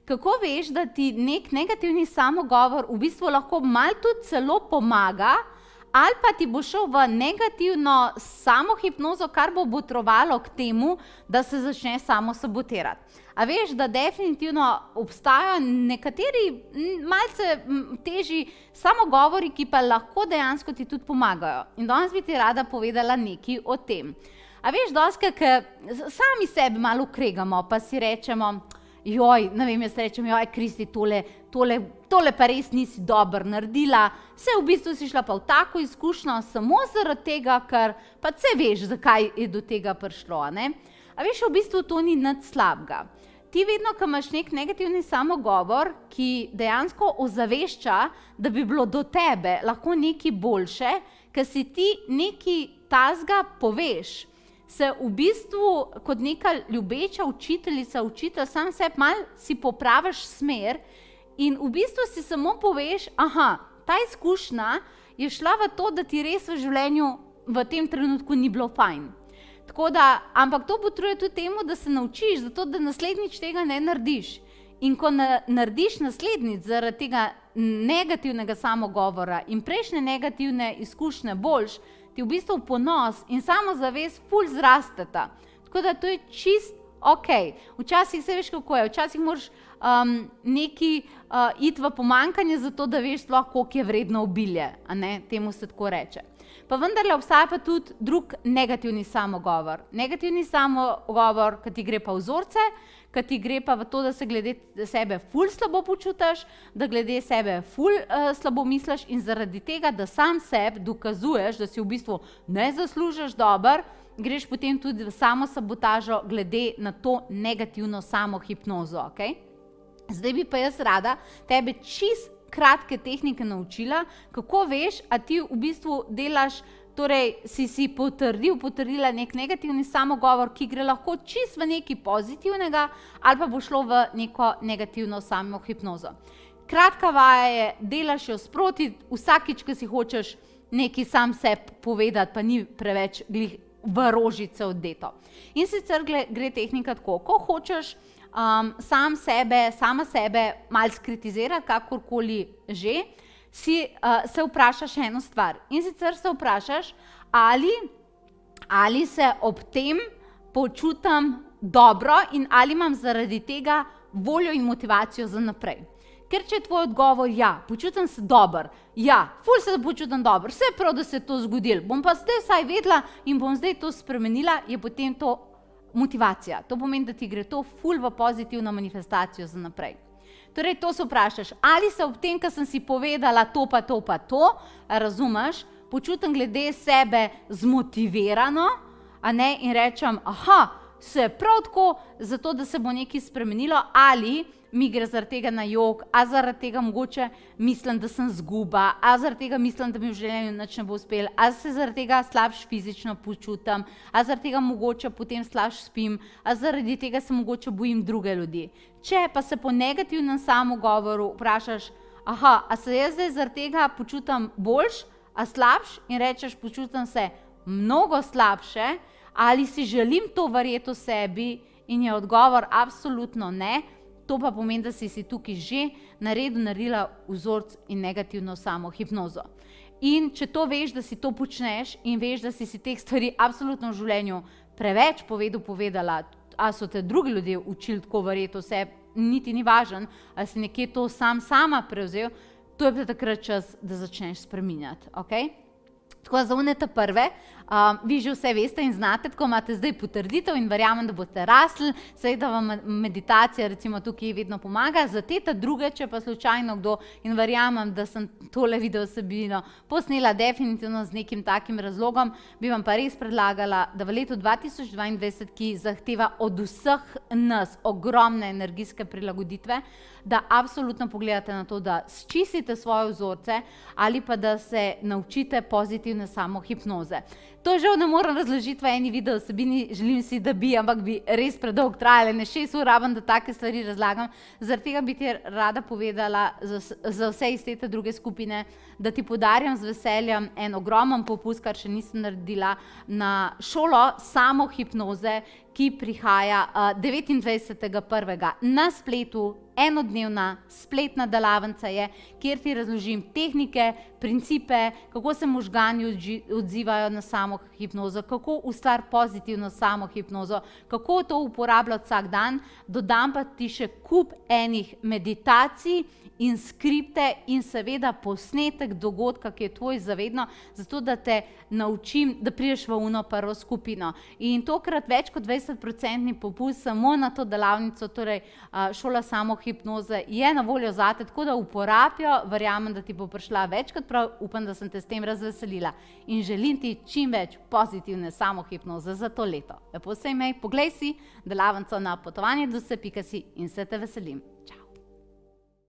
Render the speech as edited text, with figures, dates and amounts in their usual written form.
kako veš, da ti nek negativni samogovor v bistvu lahko malo tudi celo pomaga, ali pa ti bo šel v negativno samohipnozo, kar bo botrovalo k temu, da se začne samo sabotirati. A veš, da definitivno obstajajo nekateri malce težji samogovori, ki pa lahko dejansko ti tudi pomagajo. In danes bi ti rada povedala nekaj o tem. A veš, dostikrat, ker sami sebi malo kregamo, pa si rečemo, jaz rečem, Kristi, tole pa res nisi dobro naredila, v bistvu si šla pa v tako izkušnjo samo zaradi tega, ker pa se veš, zakaj je do tega prišlo, ne? A veš, v bistvu to ni nič slabega. Ti vedno, ko imaš nek negativni samogovor, ki dejansko ozavešča, da bi bilo do tebe lahko nekaj boljše, ker si ti nekaj tazga poveš, se v bistvu kot neka ljubeča učiteljica, učitelj, sam sebi malo si popraviš smer in v bistvu si samo poveš, ta izkušnja je šla v to, da ti res v življenju v tem trenutku ni bilo fajn. Tako da, ampak to potrebuje tudi temu, da se naučiš, zato da naslednjič tega ne narediš. In ko narediš naslednjič zaradi tega negativnega samogovora in prejšnje negativne izkušnje boljš, ti v bistvu ponos in samozavest ful zrasteta. Tako da to je čist okej. Včasih se veš, kako je, včasih moraš neki iti v pomanjkanje zato, da veš sploh, koliko je vredno obilje, a ne, temu se tako reče. Pa vendarle obstaja pa tudi drug negativni samogovor. Negativni samogovor, ki ti gre pa v vzorce, ki ti gre pa v to, da se glede sebe ful slabo počutiš, da glede sebe ful slabo misliš in zaradi tega, da sam sebi dokazuješ, da si v bistvu ne zaslužiš dobro, greš potem tudi v samo sabotažo glede na to negativno samohipnozo, okej? Zdaj bi pa jaz rada tebe čist kratke tehnike naučila, kako veš, a ti v bistvu delaš, torej si potrdila nek negativni samogovor, ki gre lahko čist v nekaj pozitivnega ali pa bo šlo v neko negativno samohipnozo. Kratka vaja je, delaš jo sproti, vsakič, ko si hočeš nekaj sam sebi povedati, pa ni preveč glih v rožice oddeto. In sicer gre tehnika tako, ko hočeš sama sebe malo skritizirati, kakorkoli že, se vprašaš eno stvar. In sicer se vprašaš, ali se ob tem počutim dobro in ali imam zaradi tega voljo in motivacijo za naprej. Ker če je tvoj odgovor počutim se dobro, ful se počutim dobro, vse prav, da se je to zgodilo, bom pa zdaj vsaj vedela in bom zdaj to spremenila, je potem to motivacija. To pomeni, da ti gre to ful v pozitivno manifestacijo za naprej. Torej, to se vprašaš, ali se ob tem, ko sem si povedala to pa to, razumeš, počutim glede sebe zmotivirano, a ne, in rečem, se prav tako, zato da se bo nekaj spremenilo, ali mi gre zaradi tega na jok, a zaradi tega mogoče mislim, da sem zguba, a zaradi tega mislim, da mi v življenju nič ne bo uspelo, a se zaradi tega slabše fizično počutim, a zaradi tega mogoče potem slabše spim, a zaradi tega se mogoče bojim druge ljudi. Če pa se po negativnem samogovoru vprašaš, a se jaz zdaj zaradi tega počutim boljš, a slabš, in rečeš, počutim se mnogo slabše, ali si želim to verjeti v sebi, in je odgovor absolutno ne, to pa pomeni, da si tukaj že naredila vzorc in negativno samohipnozo. In če to veš, da si to počneš in veš, da si teh stvari absolutno v življenju preveč povedala, a so te drugi ljudje učili tako verjeti v sebi, niti ni važno, ali si nekje to sama prevzel, to je pa takrat čas, da začneš spreminjati, okej? Tako za unete prve, vi že vse veste in znate, tako imate zdaj potrditev in verjamem, da boste rasli, seveda vam meditacija recimo tukaj vedno pomaga, za te druge, če pa slučajno kdo, in verjamem, da sem tole video vsebino posnela definitivno z nekim takim razlogom, bi vam pa res predlagala, da v letu 2022, ki zahteva od vseh nas ogromne energijske prilagoditve, da absolutno pogledate na to, da sčistite svoje vzorce ali pa da se naučite pozitivne samohipnoze. To žal ne moram razložiti v eni video vsebini, želim si, da bi, ampak bi res predolgo trajale, ne 6 ur rabim, da take stvari razlagam. Zaradi tega bi ti rada povedala za vse iz te druge skupine, da ti podarjam z veseljem en ogromen popust, kar še nisem naredila, na šolo samohipnoze, ki prihaja 29.1. na spletu. Enodnevna spletna delavnica je, kjer ti razložim tehnike, principe, kako se možgani odzivajo na samohipnozo, kako ustvariti pozitivno samohipnozo, kako to uporabljati vsak dan. Dodam pa ti še kup enih meditacij in skripte in seveda posnetek dogodka, ki je tvoj zavedno, zato da te naučim, da prideš v uno prvo skupino. In tokrat več kot 20% popust samo na to delavnico, torej šola samohipnoze je na voljo zate, tako da uporabijo, verjamem, da ti bo prišla več kot prav, upam, da sem te s tem razveselila in želim ti čim več pozitivne samohipnoze za to leto. Lepo se imej, poglej si delavnico na potovanjedose.si in se te veselim. Čau!